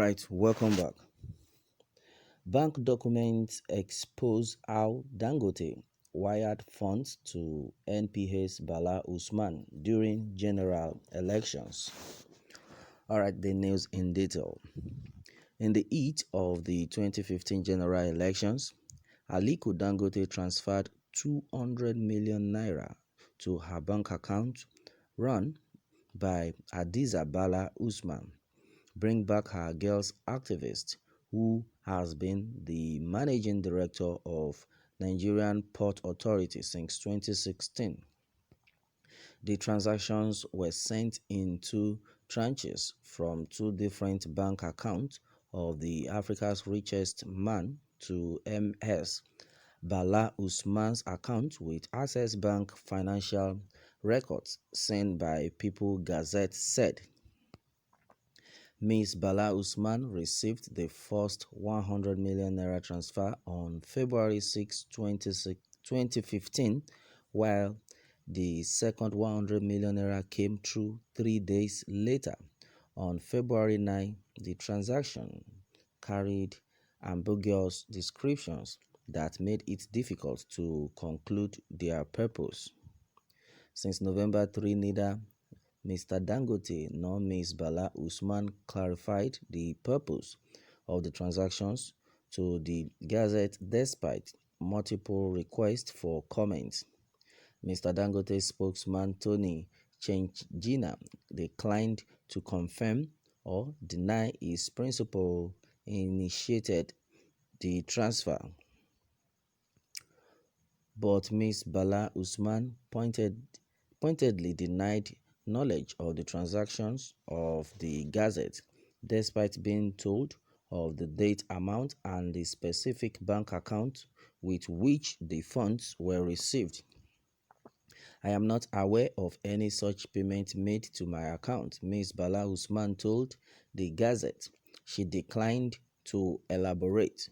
Alright, welcome back. Bank documents expose how Dangote wired funds to NPA's Bala Usman during general elections. Alright, the news in detail. In the heat of the 2015 general elections, Aliko Dangote transferred 200 million naira to her bank account run by Hadiza Bala Usman, Bring Back Her Girls activist, who has been the managing director of Nigerian Port Authority since 2016. The transactions were sent in two tranches from two different bank accounts of the Africa's richest man to MS Bala Usman's account with Access Bank financial records sent by People Gazette said. Ms. Bala Usman received the first 100 million naira transfer on February 6, 2015, while the second 100 million naira came through 3 days later. On February 9, the transaction carried ambiguous descriptions that made it difficult to conclude their purpose. Since November 3, neither Mr. Dangote nor Ms. Bala Usman clarified the purpose of the transactions to the Gazette despite multiple requests for comments. Mr. Dangote's spokesman Tony Chenjina declined to confirm or deny his principal initiated the transfer. But Ms. Bala Usman pointedly denied knowledge of the transactions of the Gazette, despite being told of the date, amount, and the specific bank account with which the funds were received. I am not aware of any such payment made to my account, Ms. Bala Usman told the Gazette. She declined to elaborate.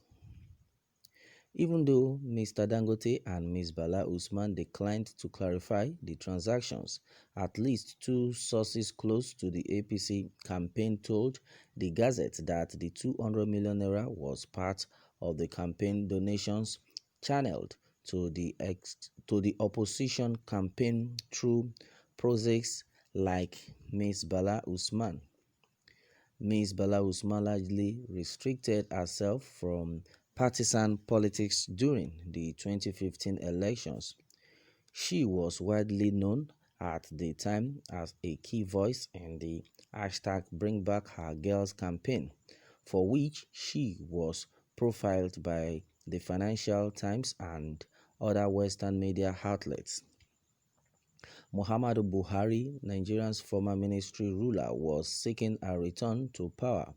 Even though Mr. Dangote and Ms. Bala Usman declined to clarify the transactions, at least two sources close to the APC campaign told the Gazette that the 200 million naira was part of the campaign donations channeled to the opposition campaign through proxies like Ms. Bala Usman. Ms. Bala Usman largely restricted herself from partisan politics during the 2015 elections. She was widely known at the time as a key voice in the #BringBackHerGirls campaign, for which she was profiled by the Financial Times and other Western media outlets. Muhammadu Buhari, Nigeria's former military ruler, was seeking a return to power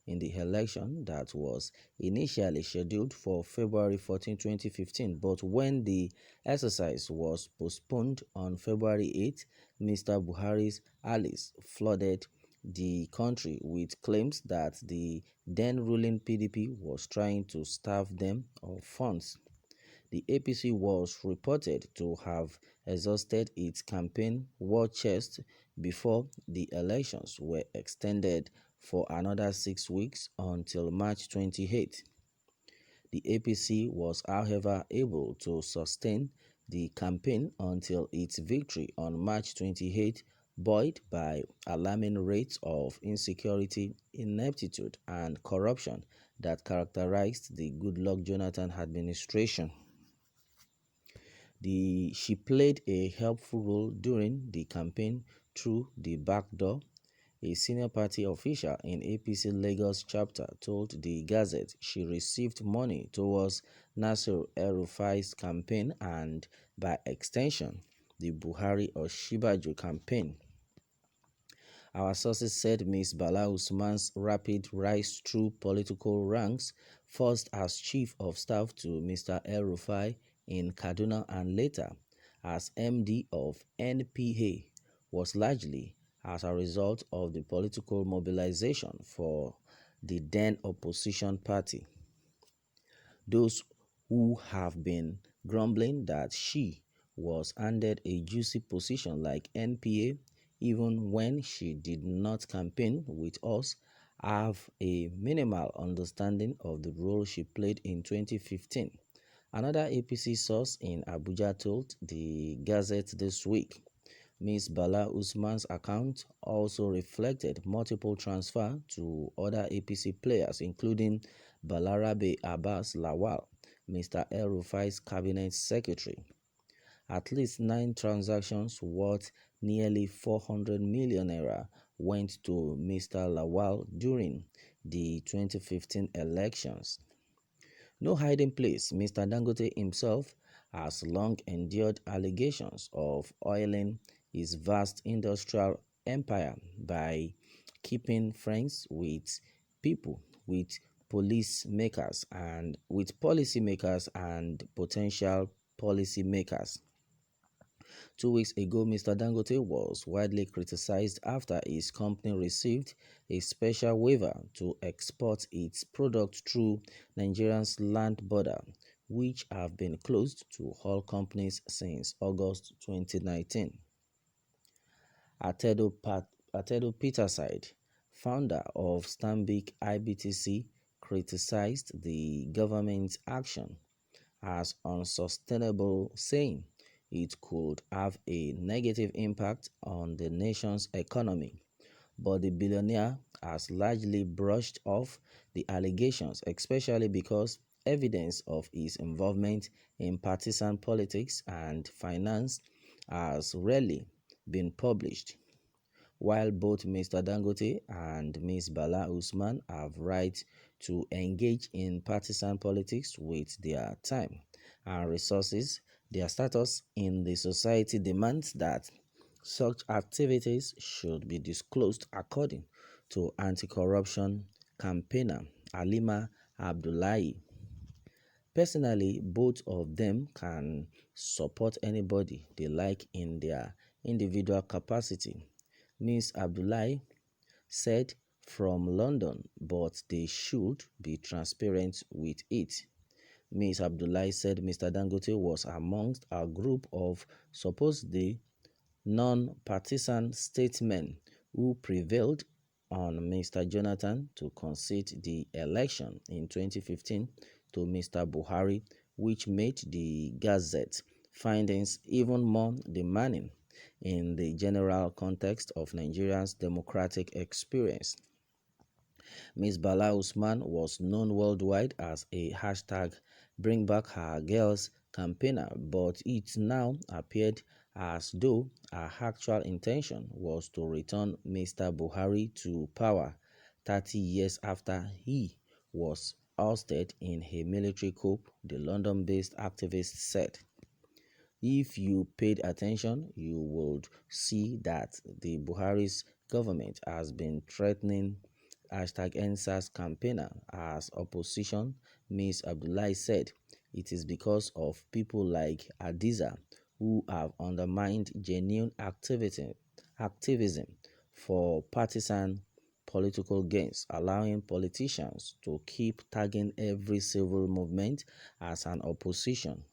in the election that was initially scheduled for February 14, 2015, but when the exercise was postponed on February 8, Mr. Buhari's allies flooded the country with claims that the then ruling PDP was trying to starve them of funds. The APC was reported to have exhausted its campaign war chest before the elections were extended for another 6 weeks until March 28. The APC was, however, able to sustain the campaign until its victory on March 28, buoyed by alarming rates of insecurity, ineptitude, and corruption that characterized the Goodluck Jonathan administration. She played a helpful role during the campaign through the back door. A senior party official in APC Lagos chapter told the Gazette she received money towards Nasir El-Rufai's campaign and, by extension, the Buhari or Shibaju campaign. Our sources said Ms. Bala Usman's rapid rise through political ranks, first as chief of staff to Mr. El-Rufai in Kaduna and later as MD of NPA, was largely as a result of the political mobilization for the then opposition party. Those who have been grumbling that she was handed a juicy position like NPA even when she did not campaign with us have a minimal understanding of the role she played in 2015. Another APC source in Abuja told the Gazette this week. Ms. Bala Usman's account also reflected multiple transfers to other APC players, including Balarabe Abbas Lawal, Mr. El Rufai's cabinet secretary. At least 9 transactions worth nearly 400 million naira went to Mr. Lawal during the 2015 elections. No hiding place, Mr. Dangote himself has long endured allegations of oiling his vast industrial empire by keeping friends with people, with policymakers and potential policymakers. 2 weeks ago, Mr. Dangote was widely criticized after his company received a special waiver to export its products through Nigeria's land border, which have been closed to all companies since August 2019. Atedo Peterside, founder of Stanbic IBTC, criticized the government's action as unsustainable, saying it could have a negative impact on the nation's economy. But the billionaire has largely brushed off the allegations, especially because evidence of his involvement in partisan politics and finance has rarely been published. While both Mr. Dangote and Ms. Bala Usman have right to engage in partisan politics with their time and resources, their status in the society demands that such activities should be disclosed, according to anti-corruption campaigner Halima Abdullahi. Personally, both of them can support anybody they like in their individual capacity. Ms. Abdullahi said from London, but they should be transparent with it. Ms. Abdullahi said Mr. Dangote was amongst a group of supposedly non-partisan statesmen who prevailed on Mr. Jonathan to concede the election in 2015 to Mr. Buhari, which made the Gazette findings even more demanding in the general context of Nigeria's democratic experience. Ms. Bala Usman was known worldwide as a Bring Back Her Girls campaigner, but it now appeared as though her actual intention was to return Mr. Buhari to power 30 years after he was ousted in a military coup, the London-based activist said. If you paid attention, you would see that the Buhari's government has been threatening #NSAS campaigner as opposition. Ms. Abdullahi said it is because of people like Adiza who have undermined genuine activism for partisan political gains, allowing politicians to keep tagging every civil movement as an opposition.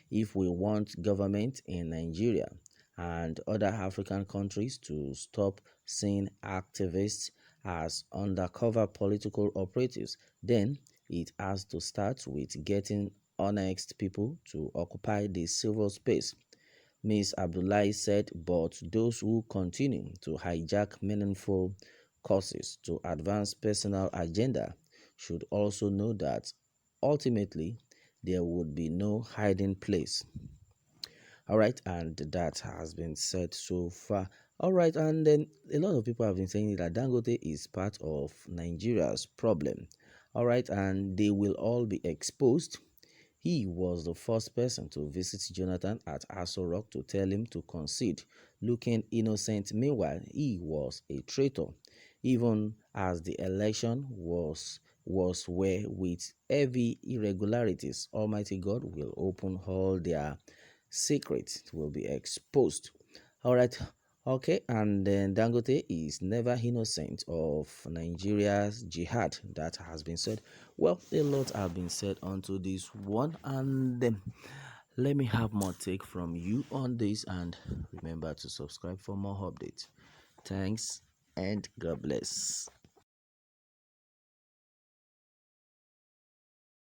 If we want government in Nigeria and other African countries to stop seeing activists as undercover political operatives, then it has to start with getting honest people to occupy the civil space. Ms. Abdullahi said, but those who continue to hijack meaningful causes to advance personal agenda should also know that ultimately there would be no hiding place. All right, and that has been said so far. All right, and then a lot of people have been saying that Dangote is part of Nigeria's problem. All right, and they will all be exposed. He was the first person to visit Jonathan at Aso Rock to tell him to concede, looking innocent. Meanwhile, he was a traitor, even as the election was where with heavy irregularities. Almighty God will open all their secrets will be exposed. All right. Okay, and then Dangote is never innocent of Nigeria's jihad. That has been said. Well, a lot have been said onto this one, and let me have more take from you on this. And remember to subscribe for more updates. Thanks, and God bless.